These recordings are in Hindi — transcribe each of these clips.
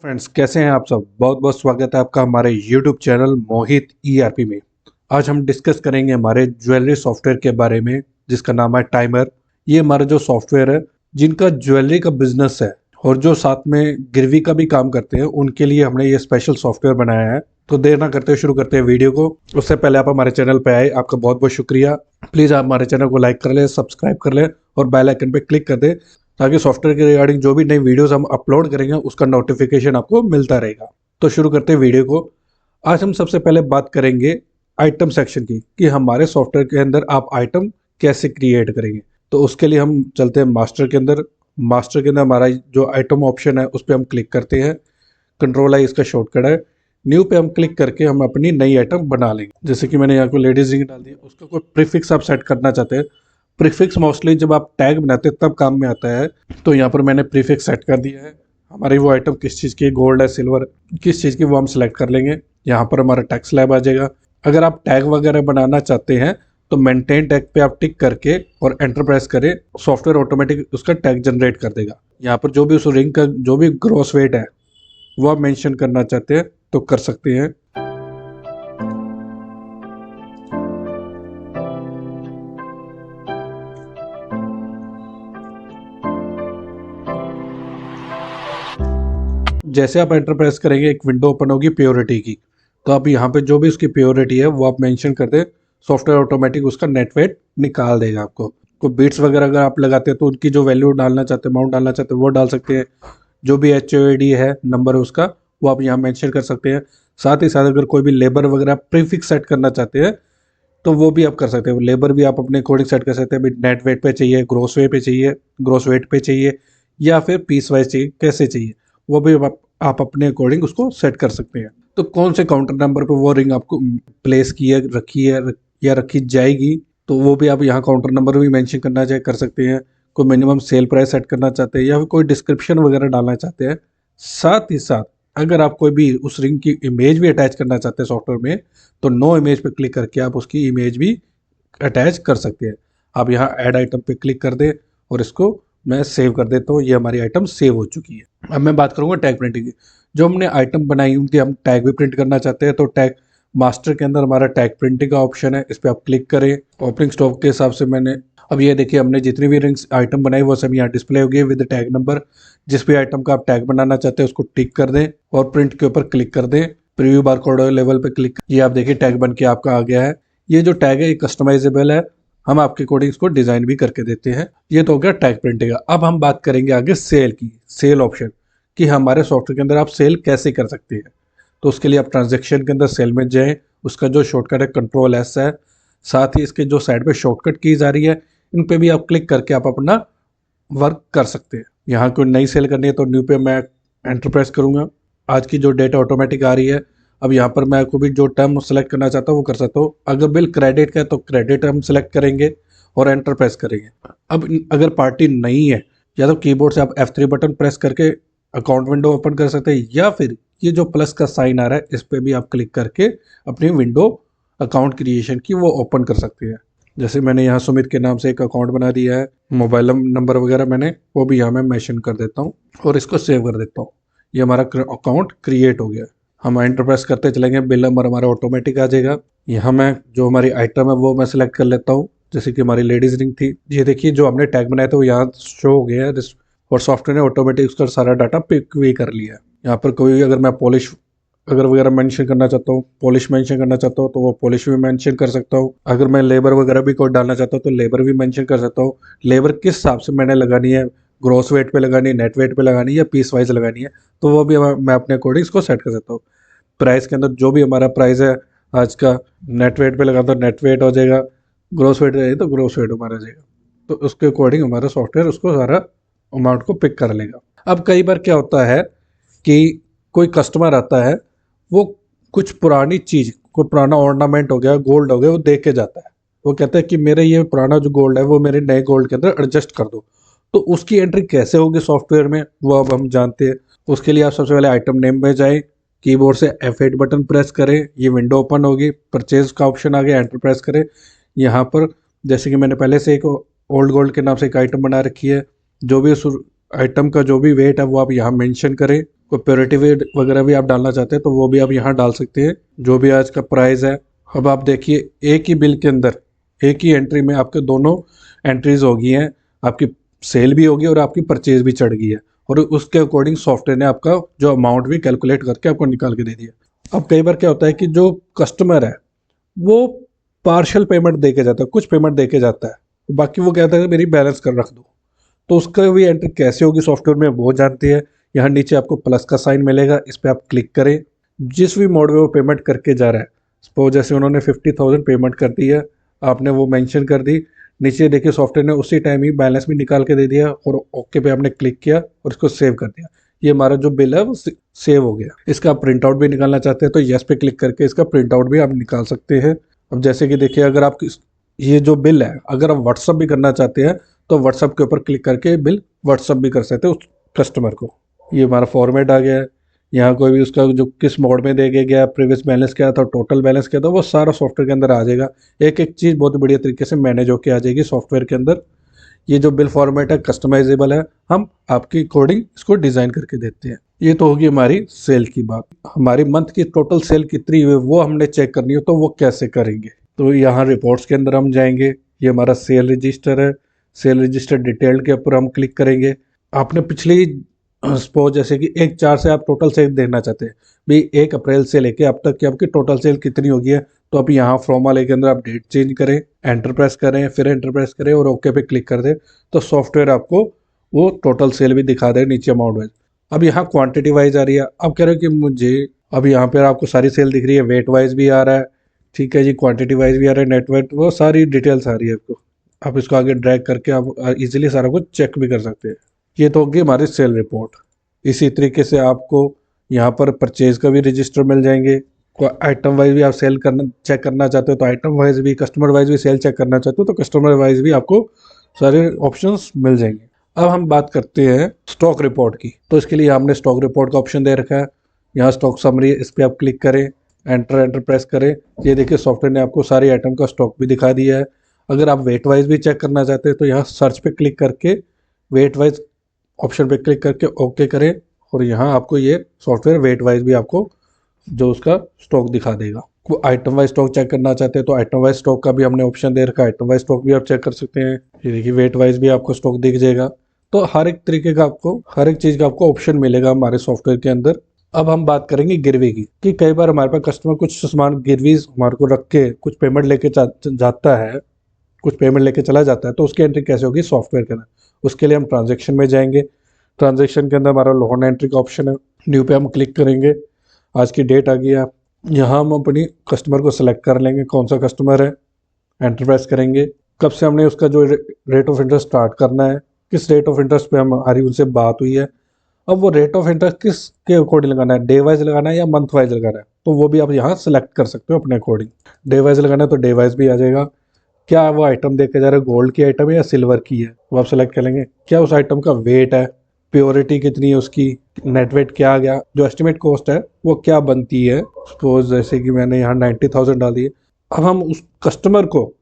फ्रेंड्स, कैसे हैं आप सब। बहुत बहुत स्वागत है आपका हमारे YouTube चैनल मोहित ईआरपी में। आज हम डिस्कस करेंगे हमारे ज्वेलरी सॉफ्टवेयर के बारे में, जिसका नाम है टाइमर। ये हमारा जो सॉफ्टवेयर है, जिनका ज्वेलरी का बिजनेस है और जो साथ में गिरवी का भी काम करते हैं, उनके लिए हमने ये स्पेशल सॉफ्टवेयर बनाया है। तो देर ना करते हुए शुरू करते हैं वीडियो को। उससे पहले आप हमारे चैनल पे आए, आपका बहुत बहुत शुक्रिया। प्लीज़ आप हमारे चैनल को लाइक कर ले, सब्सक्राइब कर ले और बेल आइकन पे क्लिक कर दे, ताकि सॉफ्टवेयर के रिगार्डिंग जो भी नई वीडियोस हम अपलोड करेंगे उसका नोटिफिकेशन आपको मिलता रहेगा। तो शुरू करते हैं वीडियो को। आज हम सबसे पहले बात करेंगे आइटम सेक्शन की, कि हमारे सॉफ्टवेयर के अंदर आप आइटम कैसे क्रिएट करेंगे। तो उसके लिए हम चलते हैं मास्टर के अंदर। मास्टर के अंदर हमारा जो आइटम ऑप्शन है उस पर हम क्लिक करते हैं। कंट्रोल आई इसका शॉर्टकट है। न्यू पे हम क्लिक करके हम अपनी नई आइटम बना लेंगे। जैसे कि मैंने यहाँ को लेडीज रिंग डाल दी, उसका कोई प्रीफिक्स आप सेट करना चाहते हैं। प्रीफिक्स मोस्टली जब आप टैग बनाते हैं तब काम में आता है। तो यहाँ पर मैंने प्रीफिक्स सेट कर दिया है। हमारी वो आइटम किस चीज़ की, गोल्ड है, सिल्वर, किस चीज़ की, वो हम सिलेक्ट कर लेंगे। यहाँ पर हमारा टैग स्लैब आ जाएगा। अगर आप टैग वगैरह बनाना चाहते हैं तो मेंटेन टैग पे आप टिक करके और एंटर प्रेस करें, सॉफ्टवेयर ऑटोमेटिक उसका टैग जनरेट कर देगा। यहाँ पर जो भी उस रिंग का जो भी ग्रॉस वेट है वो आप मेंशन करना चाहते हैं तो कर सकते हैं। जैसे आप एंटर प्रेस करेंगे एक विंडो ओपन होगी प्योरिटी की। तो आप यहाँ पे जो भी उसकी प्योरिटी है वो आप मेंशन कर दें, सॉफ्टवेयर ऑटोमेटिक उसका नेट वेट निकाल देगा आपको। कोई बीट्स वगैरह अगर आप लगाते हैं तो उनकी जो वैल्यू डालना चाहते हैं, अमाउंट डालना चाहते हैं, वो डाल सकते हैं। जो भी HOAD है नंबर है उसका, वो आप यहाँ मेंशन कर सकते हैं। साथ ही साथ अगर कोई भी लेबर वगैरह प्रीफिक्स सेट करना चाहते हैं तो वो भी आप कर सकते हैं। लेबर भी आप अपने अकॉर्डिंग सेट कर सकते हैं, नेट वेट पे चाहिए, ग्रोस वे पे चाहिए, ग्रोस वेट पे चाहिए, या फिर पीस वाइज चाहिए, कैसे चाहिए वो भी आप अपने अकॉर्डिंग उसको सेट कर सकते हैं। तो कौन से काउंटर नंबर पे वो रिंग आपको प्लेस की है, रखी है या रखी जाएगी, तो वो भी आप यहाँ काउंटर नंबर भी मेंशन करना चाहे कर सकते हैं। कोई मिनिमम सेल प्राइस सेट करना चाहते हैं या फिर कोई डिस्क्रिप्शन वगैरह डालना चाहते हैं। साथ ही साथ अगर आप कोई भी उस रिंग की इमेज भी अटैच करना चाहते हैं सॉफ्टवेयर में, तो नो इमेज पे क्लिक करके आप उसकी इमेज भी अटैच कर सकते हैं। आप यहाँ ऐड आइटम पे क्लिक कर दें और इसको मैं सेव कर देता हूँ। ये हमारी आइटम सेव हो चुकी है। अब मैं बात करूँगा टैग प्रिंटिंग की। जो हमने आइटम बनाई उनके हम टैग भी प्रिंट करना चाहते हैं, तो टैग मास्टर के अंदर हमारा टैग प्रिंटिंग का ऑप्शन है, इस पर आप क्लिक करें। ओपनिंग स्टॉक के हिसाब से मैंने अब ये देखिए, हमने जितनी भी रिंग्स आइटम बनाई वो सब यहाँ डिस्प्ले हो गई विद टैग नंबर। जिस भी आइटम का आप टैग बनाना चाहते हैं उसको टिक कर दें और प्रिंट के ऊपर क्लिक कर दें। प्रीव्यू बार कोड लेवल पे क्लिक, ये आप देखिए टैग बन के आपका आ गया है। ये जो टैग है ये कस्टमाइजेबल है, हम आपके अकॉर्डिंग इसको डिजाइन भी करके देते हैं। ये तो हो गया टैग प्रिंटिंग का। अब हम बात करेंगे आगे सेल की, सेल ऑप्शन, कि हमारे सॉफ्टवेयर के अंदर आप सेल कैसे कर सकते हैं। तो उसके लिए आप ट्रांजेक्शन के अंदर सेल में जाएं, उसका जो शॉर्टकट है Ctrl+S है। साथ ही इसके जो साइड पे शॉर्टकट कीज आ रही है, इन पे भी आप क्लिक करके आप अपना वर्क कर सकते हैं। यहाँ कोई नई सेल करनी है तो न्यू पे मैं एंटर प्रेस करूँगा। आज की जो डेट ऑटोमेटिक आ रही है, अब यहाँ पर मैं को भी जो टर्म सेलेक्ट करना चाहता हूँ वो कर सकता हूँ। अगर बिल क्रेडिट का है तो क्रेडिट हम सेलेक्ट करेंगे और एंटर प्रेस करेंगे। अब अगर पार्टी नहीं है, या तो कीबोर्ड से आप F3 बटन प्रेस करके अकाउंट विंडो ओपन कर सकते हैं, या फिर ये जो प्लस का साइन आ रहा है इस पर भी आप क्लिक करके अपनी विंडो अकाउंट क्रिएशन की वो ओपन कर सकते हैं। जैसे मैंने यहाँ सुमित के नाम से एक अकाउंट बना दिया है, मोबाइल नंबर वगैरह मैंने वो भी यहाँ मैं मेंशन कर देता हूँ और इसको सेव कर देता हूँ। ये हमारा अकाउंट क्रिएट हो गया। हम एंटर प्रेस करते चलेंगे, बिल नंबर हमारा ऑटोमेटिक आ जाएगा। यहाँ मैं जो हमारी आइटम है वो मैं सिलेक्ट कर लेता हूँ। जैसे कि हमारी लेडीज रिंग थी, ये देखिए जो हमने टैग बनाया था वो यहाँ शो हो गया है और सॉफ्टवेयर ने ऑटोमेटिक उसका सारा डाटा पिक भी कर लिया है। यहाँ पर कोई अगर मैं पॉलिश अगर वगैरह मेंशन करना चाहता हूँ, पॉलिश मेंशन करना चाहता हूँ तो वो पॉलिश भी मेंशन कर सकता हूँ। अगर मैं लेबर वगैरह भी कोड डालना चाहता हूँ तो लेबर भी मेंशन कर सकता हूँ। लेबर किस हिसाब से मैंने लगानी है, ग्रॉस वेट पे लगानी है, नेट वेट पे लगानी है या पीस वाइज लगानी है, तो वो भी मैं अपने अकॉर्डिंग इसको सेट कर सकता हूँ। प्राइस के अंदर जो भी हमारा प्राइस है आज का, नेट वेट पे लगा तो नेट वेट हो जाएगा, ग्रॉस वेट रहेगा तो ग्रॉस वेट हमारा जाएगा। तो उसके अकॉर्डिंग हमारा सॉफ्टवेयर उसको सारा अमाउंट को पिक कर लेगा। अब कई बार क्या होता है कि कोई कस्टमर आता है, वो कुछ पुरानी चीज़, कोई पुराना ऑर्नामेंट हो गया, गोल्ड हो गया, वो देख के जाता है। वो कहता है कि मेरे ये पुराना जो गोल्ड है वो मेरे नए गोल्ड के अंदर एडजस्ट कर दो। तो उसकी एंट्री कैसे होगी सॉफ्टवेयर में वो अब हम जानते हैं। उसके लिए आप सबसे पहले आइटम नेम में जाएं, कीबोर्ड से F8 बटन प्रेस करें, ये विंडो ओपन होगी, परचेज का ऑप्शन आ गया, एंटर प्रेस करें। यहाँ पर जैसे कि मैंने पहले से एक ओल्ड गोल्ड के नाम से एक आइटम बना रखी है, जो भी उस आइटम का जो भी वेट है वो आप यहाँ मेंशन करें। कोई प्योरिटी वगैरह भी आप डालना चाहते हैं तो वो भी आप यहाँ डाल सकते हैं, जो भी आज का प्राइस है। अब आप देखिए एक ही बिल के अंदर एक ही एंट्री में आपके दोनों एंट्रीज हो गई हैं, आपकी सेल भी होगी और आपकी परचेज भी चढ़ गई है, और उसके अकॉर्डिंग सॉफ्टवेयर ने आपका जो अमाउंट भी कैलकुलेट करके आपको निकाल के दे दिया। अब कई बार क्या होता है कि जो कस्टमर है वो पार्शियल पेमेंट दे के जाता है, कुछ पेमेंट दे के जाता है, बाकी वो कहता है मेरी बैलेंस कर रख दो, तो उसका भी एंट्री कैसे होगी सॉफ्टवेयर में वो जानती है। यहाँ नीचे आपको प्लस का साइन मिलेगा, इस पर आप क्लिक करें। जिस भी मोड में वो पेमेंट करके जा रहा है, सपोज जैसे उन्होंने 50,000 पेमेंट कर दी है, आपने वो मेंशन कर दी, नीचे देखिए सॉफ्टवेयर ने उसी टाइम ही बैलेंस भी निकाल के दे दिया, और ओके पे आपने क्लिक किया और इसको सेव कर दिया। ये हमारा जो बिल है वो सेव हो गया। इसका आप प्रिंट आउट भी निकालना चाहते हैं तो यस पे क्लिक करके इसका प्रिंट आउट भी आप निकाल सकते हैं। अब जैसे कि देखिए, अगर आप ये जो बिल है अगर आप व्हाट्सअप भी करना चाहते हैं तो व्हाट्सअप के ऊपर क्लिक करके बिल व्हाट्सअप भी कर सकते हैं उस कस्टमर को। ये हमारा फॉर्मेट आ गया है। यहाँ कोई भी उसका जो किस मोड में दे के गया, प्रीवियस बैलेंस क्या था, टोटल बैलेंस क्या था, वो सारा सॉफ्टवेयर के अंदर आ जाएगा। एक एक चीज़ बहुत बढ़िया तरीके से मैनेज होकर आ जाएगी सॉफ्टवेयर के अंदर। ये जो बिल फॉर्मेट है कस्टमाइजेबल है, हम आपकी अकॉर्डिंग इसको डिज़ाइन करके देते हैं। ये तो होगी हमारी सेल की बात। हमारी मंथ की टोटल सेल कितनी हुई वो हमने चेक करनी हो तो वो कैसे करेंगे, तो यहाँ रिपोर्ट्स के अंदर हम जाएंगे। ये हमारा सेल रजिस्टर है, सेल रजिस्टर डिटेल के ऊपर हम क्लिक करेंगे। आपने पिछली सपोज जैसे कि 1/4 से आप टोटल सेल देखना चाहते हैं भाई, 1 अप्रैल से लेके अब तक की आपकी टोटल सेल कितनी होगी है, तो आप यहाँ फ्रॉम वाले के अंदर आप डेट चेंज करें, एंटर प्रेस करें, फिर एंटर प्रेस करें और ओके पे क्लिक कर दें, तो सॉफ्टवेयर आपको वो टोटल सेल भी दिखा दे नीचे अमाउंट वाइज। अब यहाँ क्वांटिटी वाइज आ रही है। अब कह रहे हो कि मुझे अब यहाँ पर आपको सारी सेल दिख रही है, वेट वाइज भी आ रहा है, ठीक है जी, क्वांटिटी वाइज भी आ रहा है, नेट वेट, वो सारी डिटेल्स आ रही है आपको। आप इसको आगे ड्रैग करके आप इजीली सारा कुछ चेक भी कर सकते हैं। ये तो होगी हमारी सेल रिपोर्ट। इसी तरीके से आपको यहाँ पर परचेज का भी रजिस्टर मिल जाएंगे। आइटम वाइज भी आप सेल करना चेक करना चाहते हो तो आइटम वाइज भी, कस्टमर वाइज भी सेल चेक करना चाहते हो तो कस्टमर वाइज भी आपको सारे ऑप्शंस मिल जाएंगे। अब हम बात करते हैं स्टॉक रिपोर्ट की। तो इसके लिए हमने स्टॉक रिपोर्ट का ऑप्शन दे रखा है। यहाँ स्टॉक समरी, इस पर आप क्लिक करें, एंटर प्रेस करें। ये देखिए सॉफ्टवेयर ने आपको सारी आइटम का स्टॉक भी दिखा दिया है। अगर आप वेट वाइज भी चेक करना चाहते हैं तो यहाँ सर्च पे क्लिक करके वेट वाइज ऑप्शन पे क्लिक करके ओके करें, और यहाँ आपको ये सॉफ्टवेयर वेट वाइज भी आपको जो उसका स्टॉक दिखा देगा। को आइटम वाइज स्टॉक चेक करना चाहते हैं तो आइटम वाइज स्टॉक का भी हमने ऑप्शन दे रखा है, आइटम वाइज स्टॉक भी आप चेक कर सकते हैं। ये देखिए वेट वाइज भी आपको स्टॉक दिख जाएगा। तो हर एक तरीके का आपको, हर एक चीज़ का आपको ऑप्शन मिलेगा हमारे सॉफ्टवेयर के अंदर। अब हम बात करेंगे गिरवी की, कि कई बार हमारे पास कस्टमर कुछ सामान गिरवी हमारे को रख के कुछ पेमेंट लेके जाता है, कुछ पेमेंट लेके चला जाता है, तो उसकी एंट्री कैसे होगी सॉफ्टवेयर के अंदर। उसके लिए हम ट्रांजेक्शन में जाएंगे। ट्रांजेक्शन के अंदर हमारा लोन एंट्री का ऑप्शन है, न्यू पे हम क्लिक करेंगे। आज की डेट आ गई है, यहाँ हम अपनी कस्टमर को सिलेक्ट कर लेंगे कौन सा कस्टमर है, एंटर प्रेस करेंगे। कब से हमने उसका जो रेट ऑफ इंटरेस्ट स्टार्ट करना है, किस रेट ऑफ इंटरेस्ट पे हमारी उनसे बात हुई है। अब वो रेट ऑफ इंटरेस्ट किस के अकॉर्डिंग लगाना है, डे वाइज लगाना है या मंथ वाइज लगाना है, तो वो भी आप यहाँ सेलेक्ट कर सकते हो अपने अकॉर्डिंग। डे वाइज लगाना है तो डे वाइज भी आ जाएगा। क्या वो आइटम देखे जा रहा है गोल्ड की आइटम है या सिल्वर की है, वो आप सेलेक्ट कर लेंगे। क्या उस आइटम का वेट है, प्योरिटी कितनी है उसकी, नेट वेट क्या आ गया, जो एस्टिमेट कॉस्ट है वो क्या बनती है। सपोज जैसे कि मैंने यहाँ 90,000 डाली है। अब हम उस कस्टमर को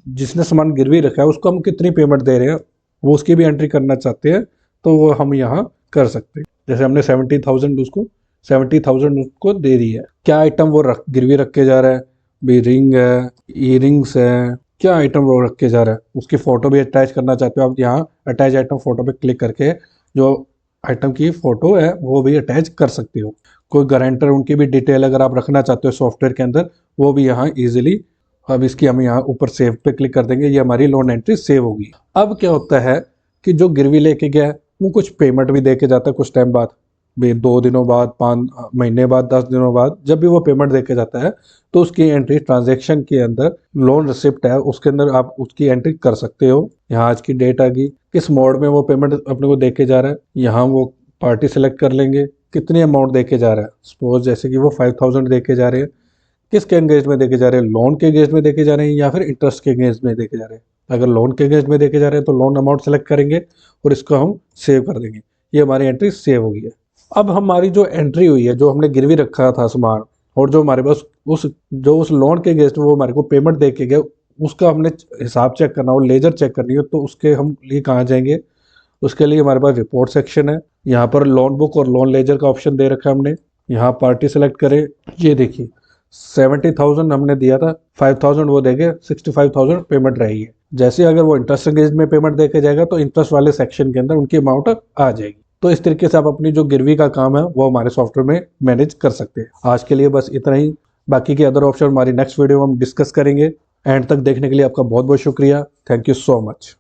जिसने सामान गिरवी रखा है उसको हम कितनी पेमेंट दे रहे हैं वो उसकी भी एंट्री करना चाहते हैं तो वो हम यहाँ कर सकते हैं। जैसे हमने 70,000 उसको 70,000 उसको दे दी है। क्या आइटम वो गिरवी रख के जा रहा है, भी रिंग है, ईयरिंग्स है, क्या आइटम वो रख के जा रहा है, उसकी फ़ोटो भी अटैच करना चाहते हो आप, यहाँ अटैच आइटम फ़ोटो पे क्लिक करके जो आइटम की फ़ोटो है वो भी अटैच कर सकते हो। कोई गारंटर उनकी भी डिटेल अगर आप रखना चाहते हो सॉफ्टवेयर के अंदर वो भी यहाँ ईजिली। अब इसकी हम यहाँ ऊपर सेव पे क्लिक कर देंगे, ये हमारी लोन एंट्री सेव होगी। अब क्या होता है कि जो गिरवी लेके गया है वो कुछ पेमेंट भी दे के जाता है कुछ टाइम बाद, भाई 2 दिनों बाद, 5 महीने बाद, 10 दिनों बाद, जब भी वो पेमेंट दे के जाता है तो उसकी एंट्री ट्रांजैक्शन के अंदर लोन रिसिप्ट है उसके अंदर आप उसकी एंट्री कर सकते हो। यहाँ आज की डेट आ गई, किस मोड में वो पेमेंट अपने को दे के जा रहा है, यहाँ वो पार्टी सेलेक्ट कर लेंगे, कितनी अमाउंट दे के जा रहा है। सपोज जैसे कि वो 5,000 दे के जा रहे हैं, किसके एंगेज में देके जा रहे हैं, लोन के एंगेज में देके जा रहे हैं या फिर इंटरेस्ट के एंगेज में देके जा रहे हैं। अगर लोन के एंगेज में देके जा रहे हैं तो लोन अमाउंट सेलेक्ट करेंगे और इसको हम सेव कर देंगे। ये हमारी एंट्री सेव हो गई है। अब हमारी जो एंट्री हुई है, जो हमने गिरवी रखा था सामान और जो हमारे पास उस लोन के अगेंस्ट वो हमारे को पेमेंट दे के गए, उसका हमने हिसाब चेक करना हो, लेजर चेक करनी हो, तो उसके हम लिए कहाँ जाएंगे। उसके लिए हमारे पास रिपोर्ट सेक्शन है, यहाँ पर लोन बुक और लोन लेजर का ऑप्शन दे रखा है हमने। यहाँ पार्टी सेलेक्ट करें, ये देखिए 70,000 हमने दिया था, 5,000 वो देंगे, 65,000 पेमेंट रहेगी। जैसे अगर वो इंटरेस्ट एंगेज में पेमेंट देके जाएगा तो इंटरेस्ट वाले सेक्शन के अंदर उनकी अमाउंट आ जाएगी। तो इस तरीके से आप अपनी जो गिरवी का काम है वो हमारे सॉफ्टवेयर में मैनेज कर सकते हैं। आज के लिए बस इतना ही, बाकी के अदर ऑप्शन हमारी नेक्स्ट वीडियो में हम डिस्कस करेंगे। एंड तक देखने के लिए आपका बहुत बहुत शुक्रिया। Thank you so much.